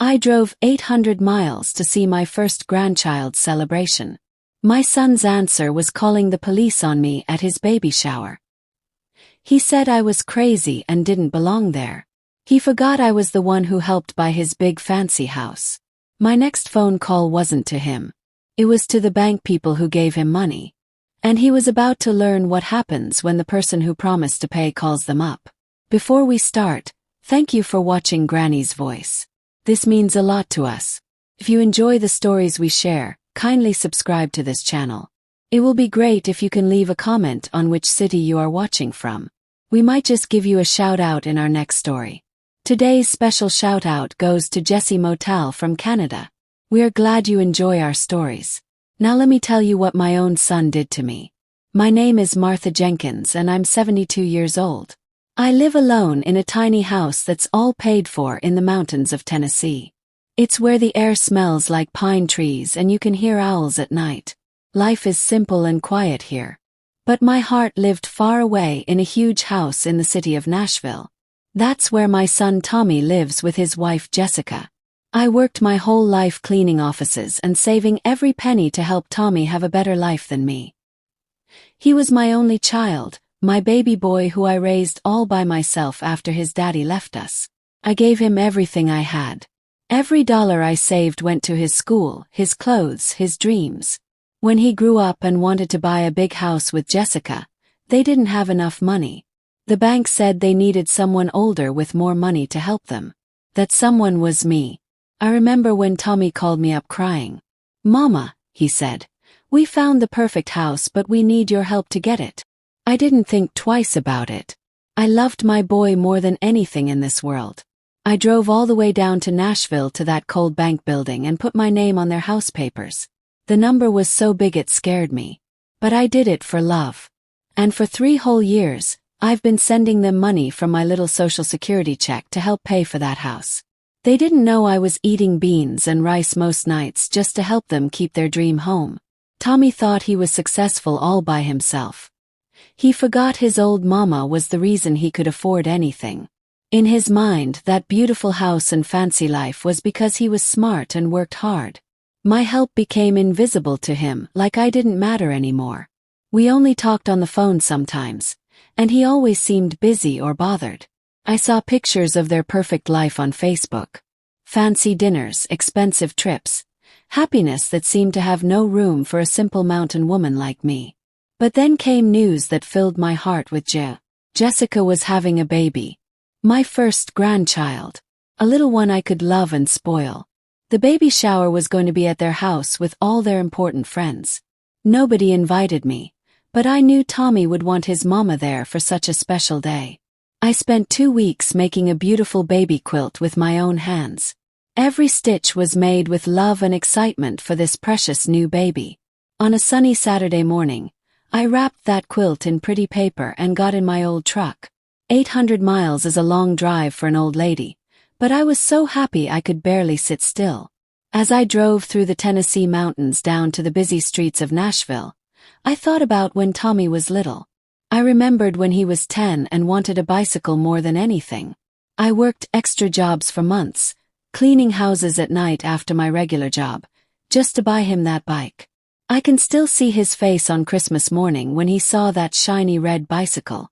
I drove 800 miles to see my first grandchild's celebration. My son's answer was calling the police on me at his baby shower. He said I was crazy and didn't belong there. He forgot I was the one who helped buy his big fancy house. My next phone call wasn't to him. It was to the bank people who gave him money. And he was about to learn what happens when the person who promised to pay calls them up. Before we start, thank you for watching Granny's Voice. This means a lot to us. If you enjoy the stories we share, kindly subscribe to this channel. It will be great if you can leave a comment on which city you are watching from. We might just give you a shout out in our next story. Today's special shout out goes to Jessie Motel from Canada. We are glad you enjoy our stories. Now let me tell you what my own son did to me. My name is Martha Jenkins and I'm 72 years old. I live alone in a tiny house that's all paid for in the mountains of Tennessee. It's where the air smells like pine trees and you can hear owls at night. Life is simple and quiet here. But my heart lived far away in a huge house in the city of Nashville. That's where my son Tommy lives with his wife Jessica. I worked my whole life cleaning offices and saving every penny to help Tommy have a better life than me. He was my only child, my baby boy who I raised all by myself after his daddy left us. I gave him everything I had. Every dollar I saved went to his school, his clothes, his dreams. When he grew up and wanted to buy a big house with Jessica, they didn't have enough money. The bank said they needed someone older with more money to help them. That someone was me. I remember when Tommy called me up crying. "Mama," he said, "we found the perfect house but we need your help to get it." I didn't think twice about it. I loved my boy more than anything in this world. I drove all the way down to Nashville to that cold bank building and put my name on their house papers. The number was so big it scared me. But I did it for love. And for 3 whole years, I've been sending them money from my little Social Security check to help pay for that house. They didn't know I was eating beans and rice most nights just to help them keep their dream home. Tommy thought he was successful all by himself. He forgot his old mama was the reason he could afford anything. In his mind, that beautiful house and fancy life was because he was smart and worked hard. My help became invisible to him, like I didn't matter anymore. We only talked on the phone sometimes, and he always seemed busy or bothered. I saw pictures of their perfect life on Facebook. Fancy dinners, expensive trips, happiness that seemed to have no room for a simple mountain woman like me. But then came news that filled my heart with joy. Jessica was having a baby. My first grandchild. A little one I could love and spoil. The baby shower was going to be at their house with all their important friends. Nobody invited me, but I knew Tommy would want his mama there for such a special day. I spent 2 weeks making a beautiful baby quilt with my own hands. Every stitch was made with love and excitement for this precious new baby. On a sunny Saturday morning, I wrapped that quilt in pretty paper and got in my old truck. 800 miles is a long drive for an old lady, but I was so happy I could barely sit still. As I drove through the Tennessee mountains down to the busy streets of Nashville, I thought about when Tommy was little. I remembered when he was 10 and wanted a bicycle more than anything. I worked extra jobs for months, cleaning houses at night after my regular job, just to buy him that bike. I can still see his face on Christmas morning when he saw that shiny red bicycle.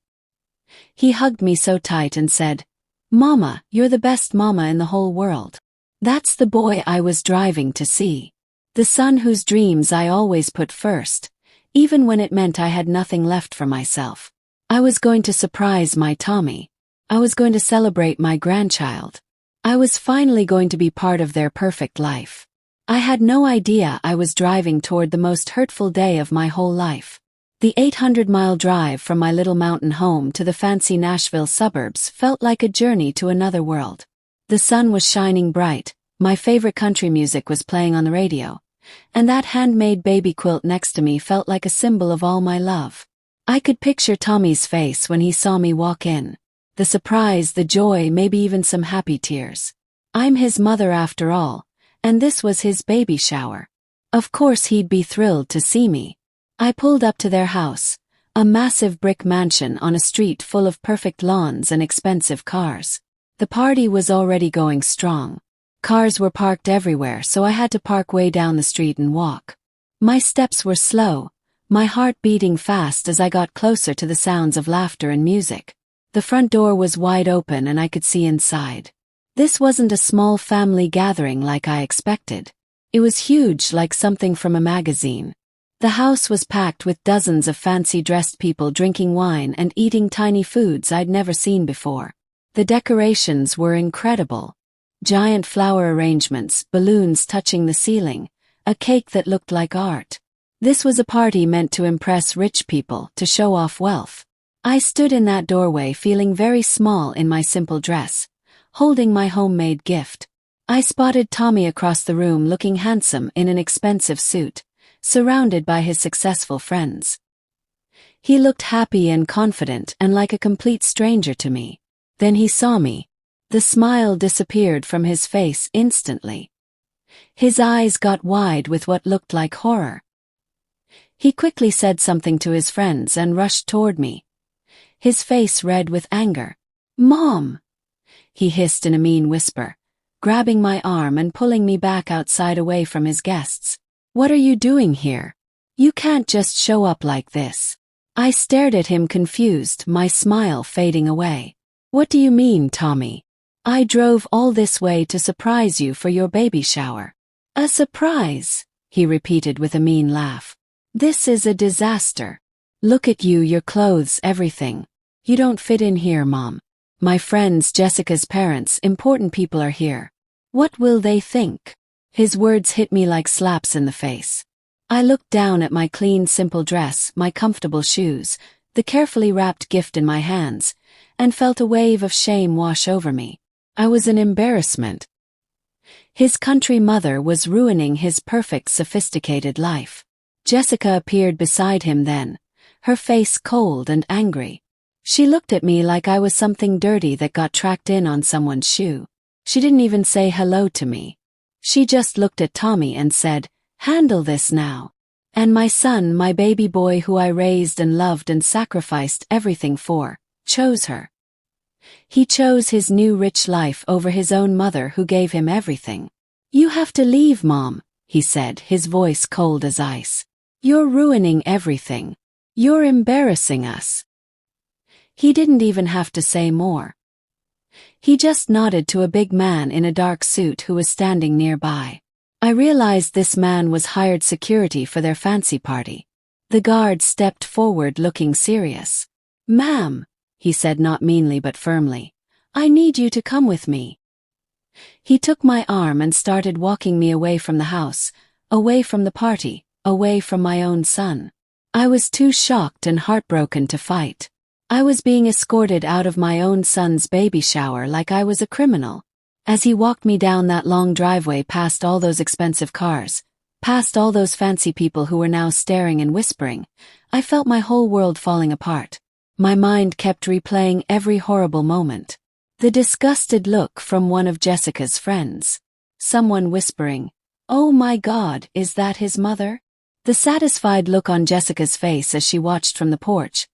He hugged me so tight and said, "Mama, you're the best mama in the whole world." That's the boy I was driving to see. The son whose dreams I always put first, even when it meant I had nothing left for myself. I was going to surprise my Tommy. I was going to celebrate my grandchild. I was finally going to be part of their perfect life. I had no idea I was driving toward the most hurtful day of my whole life. The 800-mile drive from my little mountain home to the fancy Nashville suburbs felt like a journey to another world. The sun was shining bright, my favorite country music was playing on the radio, and that handmade baby quilt next to me felt like a symbol of all my love. I could picture Tommy's face when he saw me walk in. The surprise, the joy, maybe even some happy tears. I'm his mother after all, and this was his baby shower. Of course he'd be thrilled to see me. I pulled up to their house, a massive brick mansion on a street full of perfect lawns and expensive cars. The party was already going strong. Cars were parked everywhere, so I had to park way down the street and walk. My steps were slow, my heart beating fast as I got closer to the sounds of laughter and music. The front door was wide open and I could see inside. This wasn't a small family gathering like I expected. It was huge, like something from a magazine. The house was packed with dozens of fancy-dressed people drinking wine and eating tiny foods I'd never seen before. The decorations were incredible. Giant flower arrangements, balloons touching the ceiling, a cake that looked like art. This was a party meant to impress rich people, to show off wealth. I stood in that doorway feeling very small in my simple dress, holding my homemade gift. I spotted Tommy across the room looking handsome in an expensive suit, surrounded by his successful friends. He looked happy and confident and like a complete stranger to me. Then he saw me. The smile disappeared from his face instantly. His eyes got wide with what looked like horror. He quickly said something to his friends and rushed toward me. His face red with anger. "Mom!" he hissed in a mean whisper, grabbing my arm and pulling me back outside away from his guests. "What are you doing here? You can't just show up like this." I stared at him confused, my smile fading away. "What do you mean, Tommy? I drove all this way to surprise you for your baby shower." "A surprise?" he repeated with a mean laugh. "This is a disaster. Look at you, your clothes, everything. You don't fit in here, Mom. My friends, Jessica's parents, important people are here. What will they think?" His words hit me like slaps in the face. I looked down at my clean, simple dress, my comfortable shoes, the carefully wrapped gift in my hands, and felt a wave of shame wash over me. I was an embarrassment. His country mother was ruining his perfect, sophisticated life. Jessica appeared beside him then, her face cold and angry. She looked at me like I was something dirty that got tracked in on someone's shoe. She didn't even say hello to me. She just looked at Tommy and said, "Handle this now." And my son, my baby boy who I raised and loved and sacrificed everything for, chose her. He chose his new rich life over his own mother who gave him everything. "You have to leave, Mom," he said, his voice cold as ice. "You're ruining everything. You're embarrassing us." He didn't even have to say more. He just nodded to a big man in a dark suit who was standing nearby. I realized this man was hired security for their fancy party. The guard stepped forward looking serious. "Ma'am," he said not meanly but firmly, "I need you to come with me." He took my arm and started walking me away from the house, away from the party, away from my own son. I was too shocked and heartbroken to fight. I was being escorted out of my own son's baby shower like I was a criminal. As he walked me down that long driveway past all those expensive cars, past all those fancy people who were now staring and whispering, I felt my whole world falling apart. My mind kept replaying every horrible moment. The disgusted look from one of Jessica's friends. Someone whispering, "Oh my God, is that his mother?" The satisfied look on Jessica's face as she watched from the porch,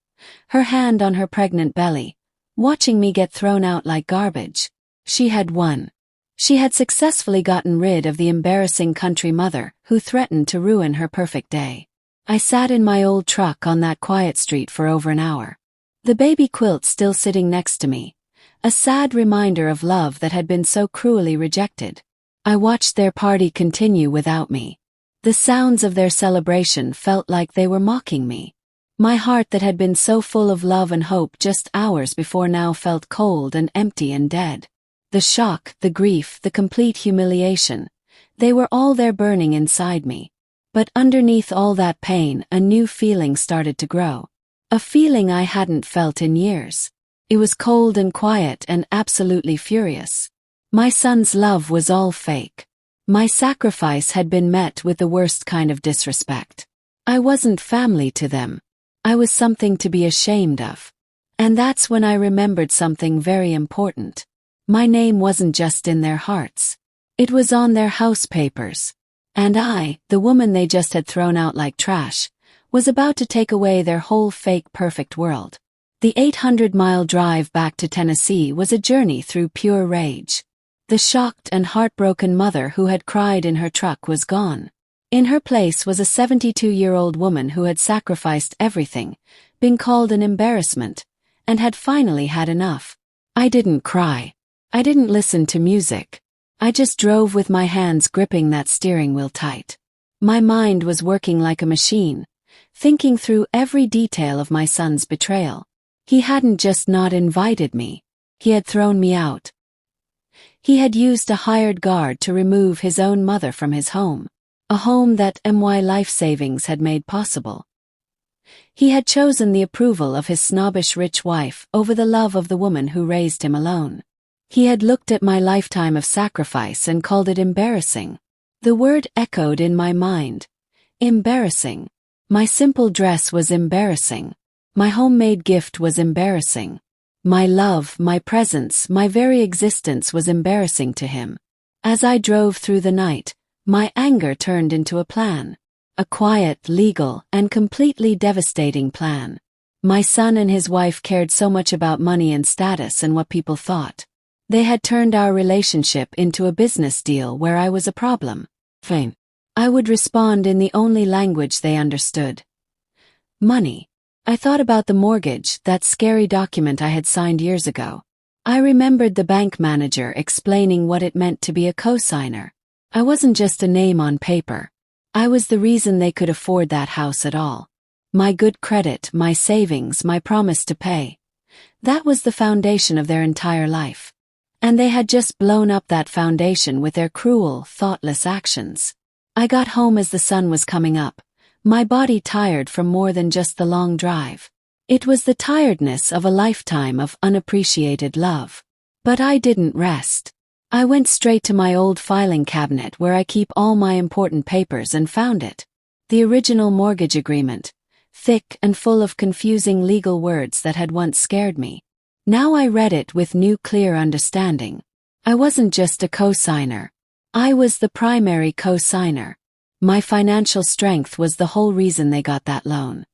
her hand on her pregnant belly, watching me get thrown out like garbage. She had won. She had successfully gotten rid of the embarrassing country mother who threatened to ruin her perfect day. I sat in my old truck on that quiet street for over an hour. The baby quilt still sitting next to me, a sad reminder of love that had been so cruelly rejected. I watched their party continue without me. The sounds of their celebration felt like they were mocking me. My heart that had been so full of love and hope just hours before now felt cold and empty and dead. The shock, the grief, the complete humiliation, they were all there burning inside me. But underneath all that pain, a new feeling started to grow. A feeling I hadn't felt in years. It was cold and quiet and absolutely furious. My son's love was all fake. My sacrifice had been met with the worst kind of disrespect. I wasn't family to them. I was something to be ashamed of. And that's when I remembered something very important. My name wasn't just in their hearts. It was on their house papers. And I, the woman they just had thrown out like trash, was about to take away their whole fake perfect world. The 800-mile drive back to Tennessee was a journey through pure rage. The shocked and heartbroken mother who had cried in her truck was gone. In her place was a 72-year-old woman who had sacrificed everything, been called an embarrassment, and had finally had enough. I didn't cry. I didn't listen to music. I just drove with my hands gripping that steering wheel tight. My mind was working like a machine, thinking through every detail of my son's betrayal. He hadn't just not invited me. He had thrown me out. He had used a hired guard to remove his own mother from his home, a home that MY Life Savings had made possible. He had chosen the approval of his snobbish rich wife over the love of the woman who raised him alone. He had looked at my lifetime of sacrifice and called it embarrassing. The word echoed in my mind. Embarrassing. My simple dress was embarrassing. My homemade gift was embarrassing. My love, my presence, my very existence was embarrassing to him. As I drove through the night, my anger turned into a plan. A quiet, legal, and completely devastating plan. My son and his wife cared so much about money and status and what people thought. They had turned our relationship into a business deal where I was a problem. Fine. I would respond in the only language they understood. Money. I thought about the mortgage, that scary document I had signed years ago. I remembered the bank manager explaining what it meant to be a co-signer. I wasn't just a name on paper. I was the reason they could afford that house at all. My good credit, my savings, my promise to pay. That was the foundation of their entire life. And they had just blown up that foundation with their cruel, thoughtless actions. I got home as the sun was coming up, my body tired from more than just the long drive. It was the tiredness of a lifetime of unappreciated love. But I didn't rest. I went straight to my old filing cabinet where I keep all my important papers and found it. The original mortgage agreement, thick and full of confusing legal words that had once scared me. Now I read it with new clear understanding. I wasn't just a co-signer. I was the primary co-signer. My financial strength was the whole reason they got that loan.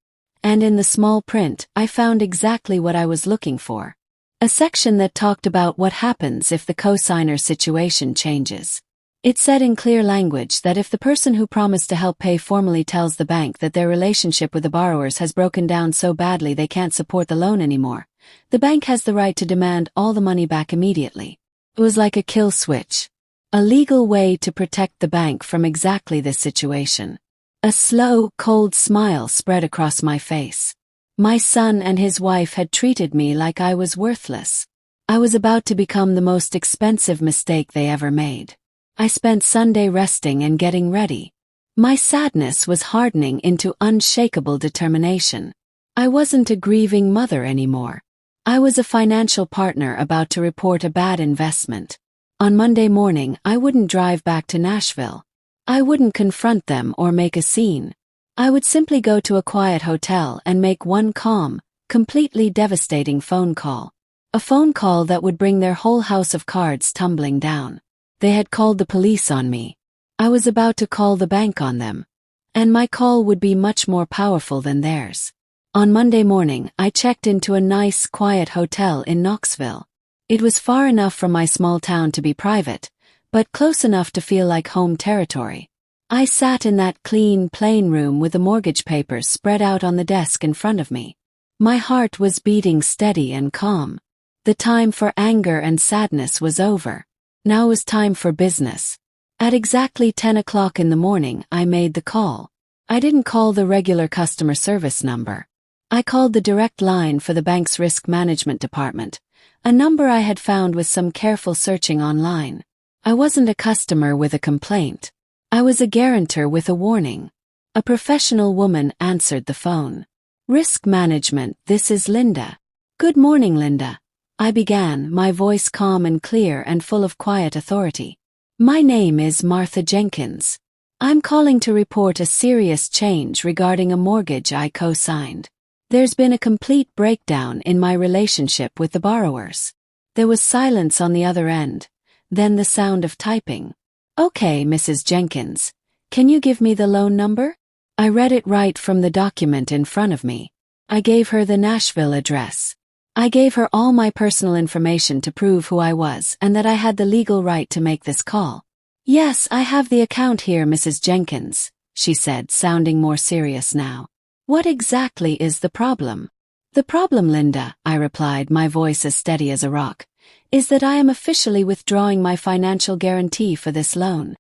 And in the small print, I found exactly what I was looking for. A section that talked about what happens if the co-signer situation changes. It said in clear language that if the person who promised to help pay formally tells the bank that their relationship with the borrowers has broken down so badly they can't support the loan anymore, the bank has the right to demand all the money back immediately. It was like a kill switch. A legal way to protect the bank from exactly this situation. A slow, cold smile spread across my face. My son and his wife had treated me like I was worthless. I was about to become the most expensive mistake they ever made. I spent Sunday resting and getting ready. My sadness was hardening into unshakable determination. I wasn't a grieving mother anymore. I was a financial partner about to report a bad investment. On Monday morning, I wouldn't drive back to Nashville. I wouldn't confront them or make a scene. I would simply go to a quiet hotel and make one calm, completely devastating phone call. A phone call that would bring their whole house of cards tumbling down. They had called the police on me. I was about to call the bank on them. And my call would be much more powerful than theirs. On Monday morning, I checked into a nice, quiet hotel in Knoxville. It was far enough from my small town to be private, but close enough to feel like home territory. I sat in that clean, plain room with the mortgage papers spread out on the desk in front of me. My heart was beating steady and calm. The time for anger and sadness was over. Now was time for business. At exactly 10 o'clock in the morning, I made the call. I didn't call the regular customer service number. I called the direct line for the bank's risk management department, a number I had found with some careful searching online. I wasn't a customer with a complaint. I was a guarantor with a warning. A professional woman answered the phone. Risk management, this is Linda. Good morning, Linda. I began, my voice calm and clear and full of quiet authority. My name is Martha Jenkins. I'm calling to report a serious change regarding a mortgage I co-signed. There's been a complete breakdown in my relationship with the borrowers. There was silence on the other end, then the sound of typing. Okay, Mrs. Jenkins, can you give me the loan number? I read it right from the document in front of me. I gave her the Nashville address. I gave her all my personal information to prove who I was and that I had the legal right to make this call. "Yes, I have the account here, Mrs. Jenkins," she said, sounding more serious now. "What exactly is the problem?" "The problem, Linda," I replied, my voice as steady as a rock, "is that I am officially withdrawing my financial guarantee for this loan.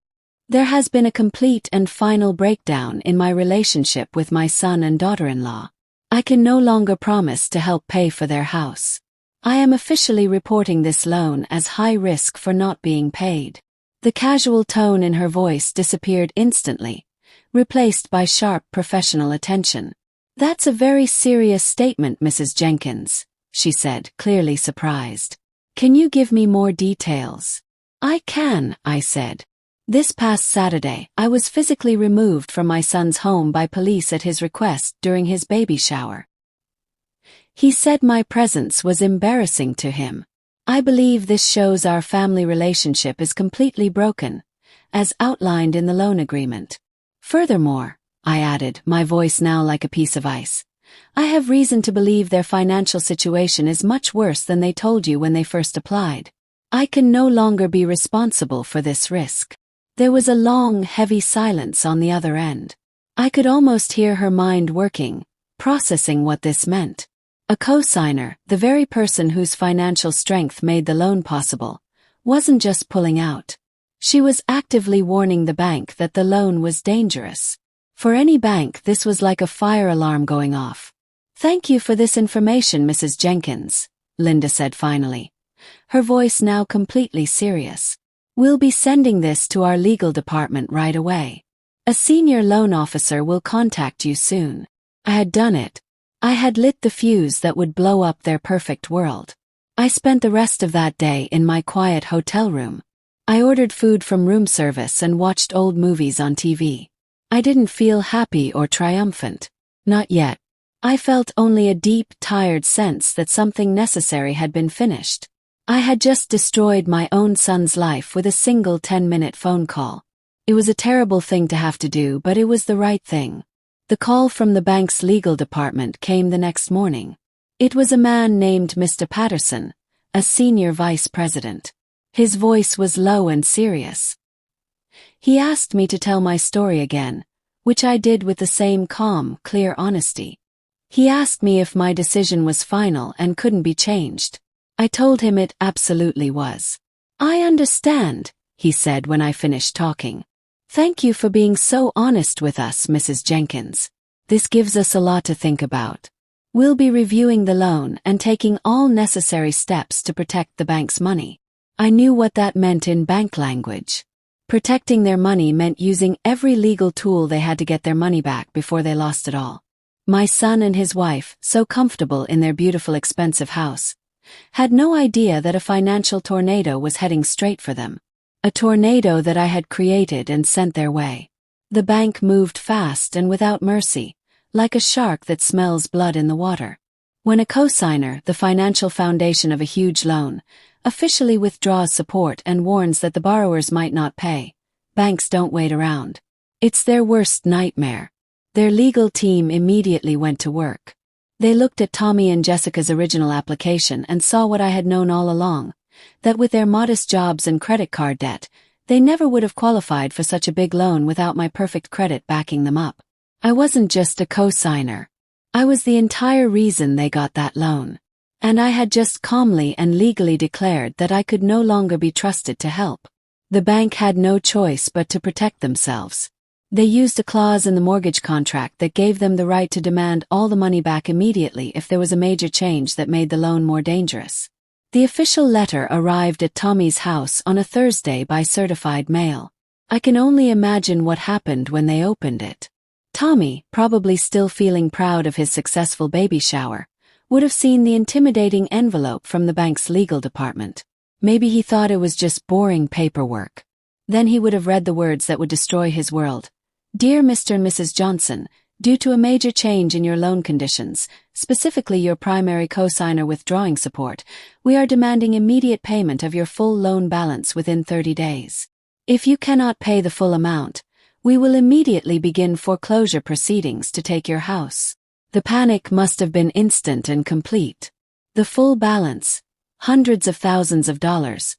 There has been a complete and final breakdown in my relationship with my son and daughter-in-law. I can no longer promise to help pay for their house. I am officially reporting this loan as high risk for not being paid." The casual tone in her voice disappeared instantly, replaced by sharp professional attention. "That's a very serious statement, Mrs. Jenkins," she said, clearly surprised. "Can you give me more details?" "I can," I said. "This past Saturday, I was physically removed from my son's home by police at his request during his baby shower. He said my presence was embarrassing to him. I believe this shows our family relationship is completely broken, as outlined in the loan agreement. Furthermore," I added, my voice now like a piece of ice, "I have reason to believe their financial situation is much worse than they told you when they first applied. I can no longer be responsible for this risk." There was a long, heavy silence on the other end. I could almost hear her mind working, processing what this meant. A co-signer, the very person whose financial strength made the loan possible, wasn't just pulling out. She was actively warning the bank that the loan was dangerous. For any bank, this was like a fire alarm going off. "Thank you for this information, Mrs. Jenkins," Linda said finally, her voice now completely serious. "We'll be sending this to our legal department right away. A senior loan officer will contact you soon." I had done it. I had lit the fuse that would blow up their perfect world. I spent the rest of that day in my quiet hotel room. I ordered food from room service and watched old movies on TV. I didn't feel happy or triumphant. Not yet. I felt only a deep, tired sense that something necessary had been finished. I had just destroyed my own son's life with a single 10-minute phone call. It was a terrible thing to have to do, but it was the right thing. The call from the bank's legal department came the next morning. It was a man named Mr. Patterson, a senior vice president. His voice was low and serious. He asked me to tell my story again, which I did with the same calm, clear honesty. He asked me if my decision was final and couldn't be changed. I told him it absolutely was. "I understand," he said when I finished talking. "Thank you for being so honest with us, Mrs. Jenkins. This gives us a lot to think about. We'll be reviewing the loan and taking all necessary steps to protect the bank's money." I knew what that meant in bank language. Protecting their money meant using every legal tool they had to get their money back before they lost it all. My son and his wife, so comfortable in their beautiful, expensive house, had no idea that a financial tornado was heading straight for them. A tornado that I had created and sent their way. The bank moved fast and without mercy, like a shark that smells blood in the water. When a cosigner, the financial foundation of a huge loan, officially withdraws support and warns that the borrowers might not pay, banks don't wait around. It's their worst nightmare. Their legal team immediately went to work. They looked at Tommy and Jessica's original application and saw what I had known all along, that with their modest jobs and credit card debt, they never would have qualified for such a big loan without my perfect credit backing them up. I wasn't just a co-signer. I was the entire reason they got that loan. And I had just calmly and legally declared that I could no longer be trusted to help. The bank had no choice but to protect themselves. They used a clause in the mortgage contract that gave them the right to demand all the money back immediately if there was a major change that made the loan more dangerous. The official letter arrived at Tommy's house on a Thursday by certified mail. I can only imagine what happened when they opened it. Tommy, probably still feeling proud of his successful baby shower, would have seen the intimidating envelope from the bank's legal department. Maybe he thought it was just boring paperwork. Then he would have read the words that would destroy his world. "Dear Mr. and Mrs. Johnson, due to a major change in your loan conditions, specifically your primary cosigner withdrawing support, we are demanding immediate payment of your full loan balance within 30 days. If you cannot pay the full amount, we will immediately begin foreclosure proceedings to take your house." The panic must have been instant and complete. The full balance, hundreds of thousands of dollars,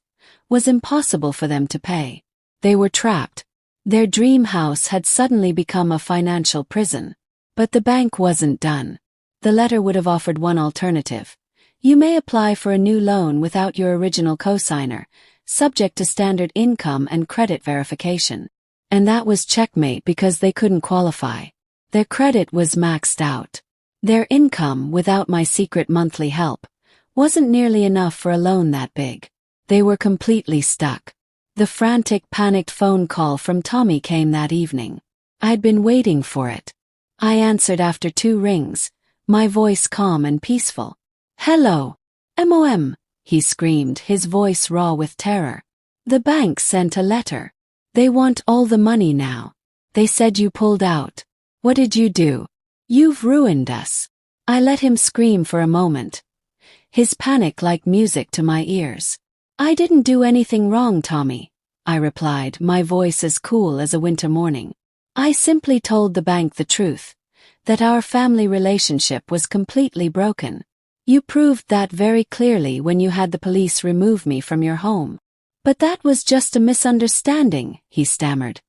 was impossible for them to pay. They were trapped. Their dream house had suddenly become a financial prison. But the bank wasn't done. The letter would have offered one alternative. You may apply for a new loan without your original cosigner, subject to standard income and credit verification. And that was checkmate because they couldn't qualify. Their credit was maxed out. Their income, without my secret monthly help, wasn't nearly enough for a loan that big. They were completely stuck. The frantic, panicked phone call from Tommy came that evening. I'd been waiting for it. I answered after 2 rings, my voice calm and peaceful. "Hello. Mom," he screamed, his voice raw with terror. "The bank sent a letter. They want all the money now. They said you pulled out. What did you do? You've ruined us." I let him scream for a moment, his panic like music to my ears. "I didn't do anything wrong, Tommy," I replied, my voice as cool as a winter morning. "I simply told the bank the truth, that our family relationship was completely broken. You proved that very clearly when you had the police remove me from your home." "But that was just a misunderstanding," he stammered,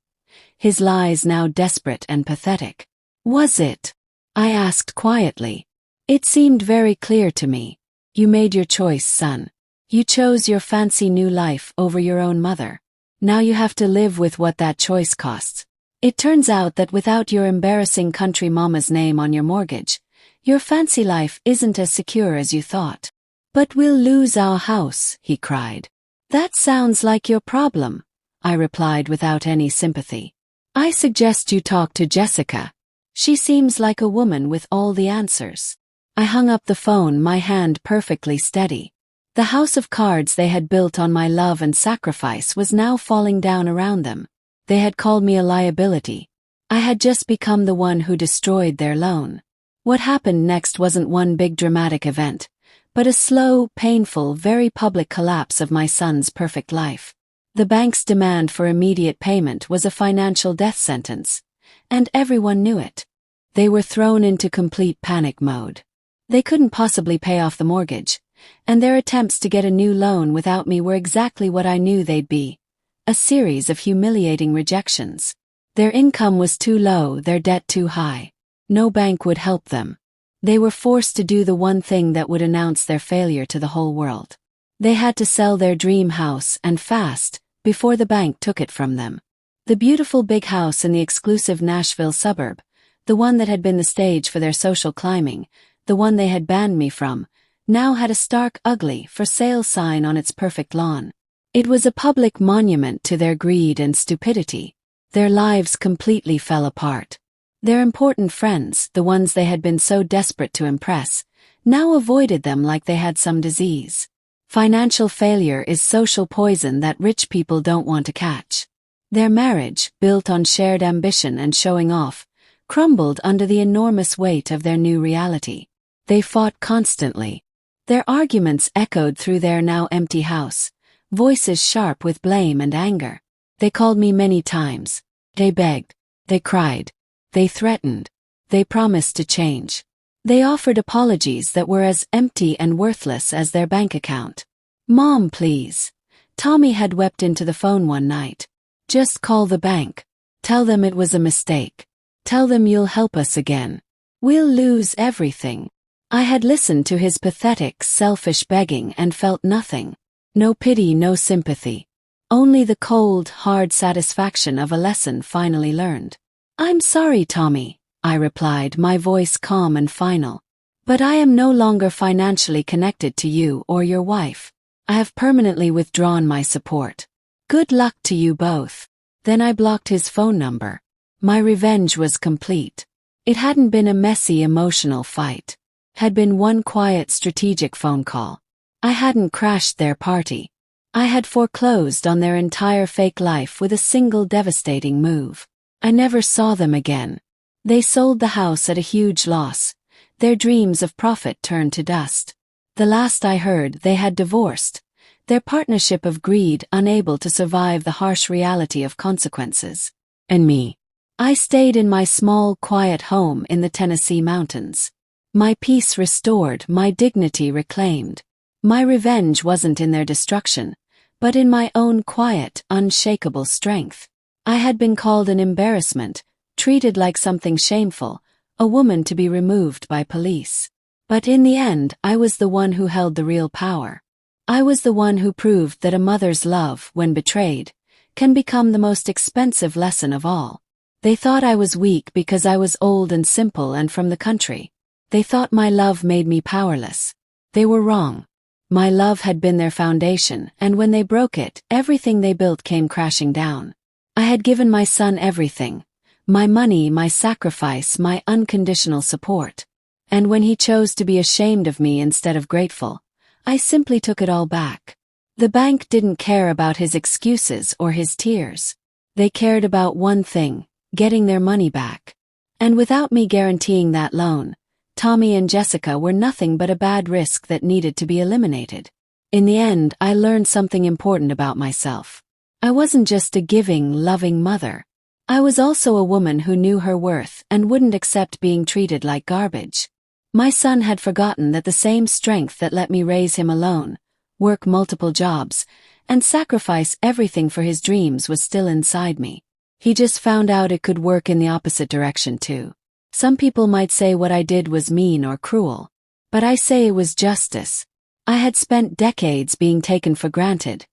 his lies now desperate and pathetic. "Was it?" I asked quietly. "It seemed very clear to me. You made your choice, son. You chose your fancy new life over your own mother. Now you have to live with what that choice costs. It turns out that without your embarrassing country mama's name on your mortgage, your fancy life isn't as secure as you thought." "But we'll lose our house," he cried. "That sounds like your problem," I replied without any sympathy. "I suggest you talk to Jessica. She seems like a woman with all the answers." I hung up the phone, my hand perfectly steady. The house of cards they had built on my love and sacrifice was now falling down around them. They had called me a liability. I had just become the one who destroyed their loan. What happened next wasn't one big dramatic event, but a slow, painful, very public collapse of my son's perfect life. The bank's demand for immediate payment was a financial death sentence, and everyone knew it. They were thrown into complete panic mode. They couldn't possibly pay off the mortgage, and their attempts to get a new loan without me were exactly what I knew they'd be: a series of humiliating rejections. Their income was too low, their debt too high. No bank would help them. They were forced to do the one thing that would announce their failure to the whole world. They had to sell their dream house, and fast, before the bank took it from them. The beautiful big house in the exclusive Nashville suburb, the one that had been the stage for their social climbing, the one they had banned me from, now had a stark, ugly "for sale" sign on its perfect lawn. It was a public monument to their greed and stupidity. Their lives completely fell apart. Their important friends, the ones they had been so desperate to impress, now avoided them like they had some disease. Financial failure is social poison that rich people don't want to catch. Their marriage, built on shared ambition and showing off, crumbled under the enormous weight of their new reality. They fought constantly. Their arguments echoed through their now empty house, voices sharp with blame and anger. They called me many times. They begged. They cried. They threatened. They promised to change. They offered apologies that were as empty and worthless as their bank account. "Mom, please." Tommy had wept into the phone one night. "Just call the bank. Tell them it was a mistake. Tell them you'll help us again. We'll lose everything." I had listened to his pathetic, selfish begging and felt nothing. No pity, no sympathy. Only the cold, hard satisfaction of a lesson finally learned. "I'm sorry, Tommy," I replied, my voice calm and final. "But I am no longer financially connected to you or your wife. I have permanently withdrawn my support. Good luck to you both." Then I blocked his phone number. My revenge was complete. It hadn't been a messy, emotional fight. Had been one quiet, strategic phone call. I hadn't crashed their party. I had foreclosed on their entire fake life with a single devastating move. I never saw them again. They sold the house at a huge loss. Their dreams of profit turned to dust. The last I heard, they had divorced, their partnership of greed unable to survive the harsh reality of consequences. And me. I stayed in my small, quiet home in the Tennessee mountains. My peace restored, my dignity reclaimed. My revenge wasn't in their destruction, but in my own quiet, unshakable strength. I had been called an embarrassment, treated like something shameful, a woman to be removed by police. But in the end, I was the one who held the real power. I was the one who proved that a mother's love, when betrayed, can become the most expensive lesson of all. They thought I was weak because I was old and simple and from the country. They thought my love made me powerless. They were wrong. My love had been their foundation, and when they broke it, everything they built came crashing down. I had given my son everything. My money, my sacrifice, my unconditional support. And when he chose to be ashamed of me instead of grateful, I simply took it all back. The bank didn't care about his excuses or his tears. They cared about one thing, getting their money back. And without me guaranteeing that loan, Tommy and Jessica were nothing but a bad risk that needed to be eliminated. In the end, I learned something important about myself. I wasn't just a giving, loving mother. I was also a woman who knew her worth and wouldn't accept being treated like garbage. My son had forgotten that the same strength that let me raise him alone, work multiple jobs, and sacrifice everything for his dreams was still inside me. He just found out it could work in the opposite direction too. Some people might say what I did was mean or cruel, but I say it was justice. I had spent decades being taken for granted,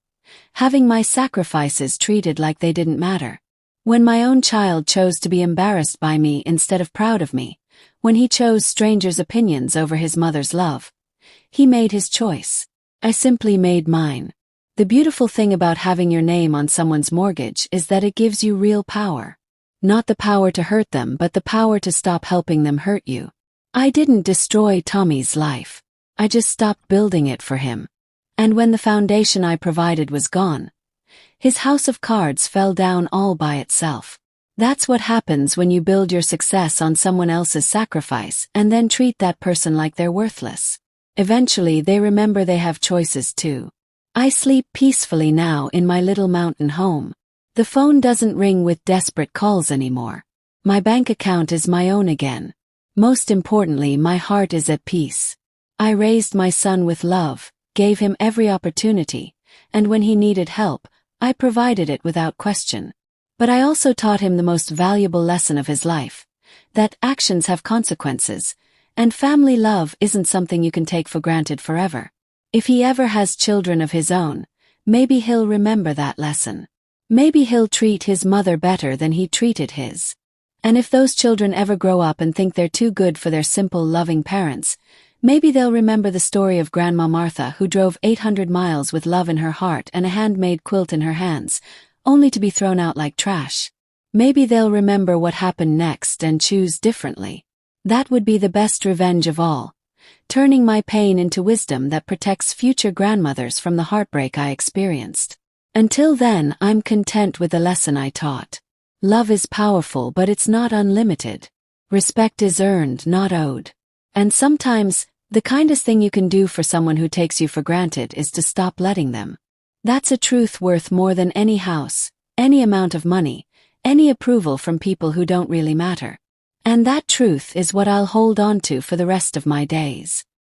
having my sacrifices treated like they didn't matter. When my own child chose to be embarrassed by me instead of proud of me, when he chose strangers' opinions over his mother's love, he made his choice. I simply made mine. The beautiful thing about having your name on someone's mortgage is that it gives you real power. Not the power to hurt them, but the power to stop helping them hurt you. I didn't destroy Tommy's life. I just stopped building it for him. And when the foundation I provided was gone, his house of cards fell down all by itself. That's what happens when you build your success on someone else's sacrifice and then treat that person like they're worthless. Eventually they remember they have choices too. I sleep peacefully now in my little mountain home. The phone doesn't ring with desperate calls anymore. My bank account is my own again. Most importantly, my heart is at peace. I raised my son with love, gave him every opportunity, and when he needed help, I provided it without question. But I also taught him the most valuable lesson of his life, that actions have consequences, and family love isn't something you can take for granted forever. If he ever has children of his own, maybe he'll remember that lesson. Maybe he'll treat his mother better than he treated his. And if those children ever grow up and think they're too good for their simple, loving parents, maybe they'll remember the story of Grandma Martha who drove 800 miles with love in her heart and a handmade quilt in her hands, only to be thrown out like trash. Maybe they'll remember what happened next and choose differently. That would be the best revenge of all, turning my pain into wisdom that protects future grandmothers from the heartbreak I experienced. Until then, I'm content with the lesson I taught. Love is powerful, but it's not unlimited. Respect is earned, not owed. And sometimes, the kindest thing you can do for someone who takes you for granted is to stop letting them. That's a truth worth more than any house, any amount of money, any approval from people who don't really matter. And that truth is what I'll hold on to for the rest of my days.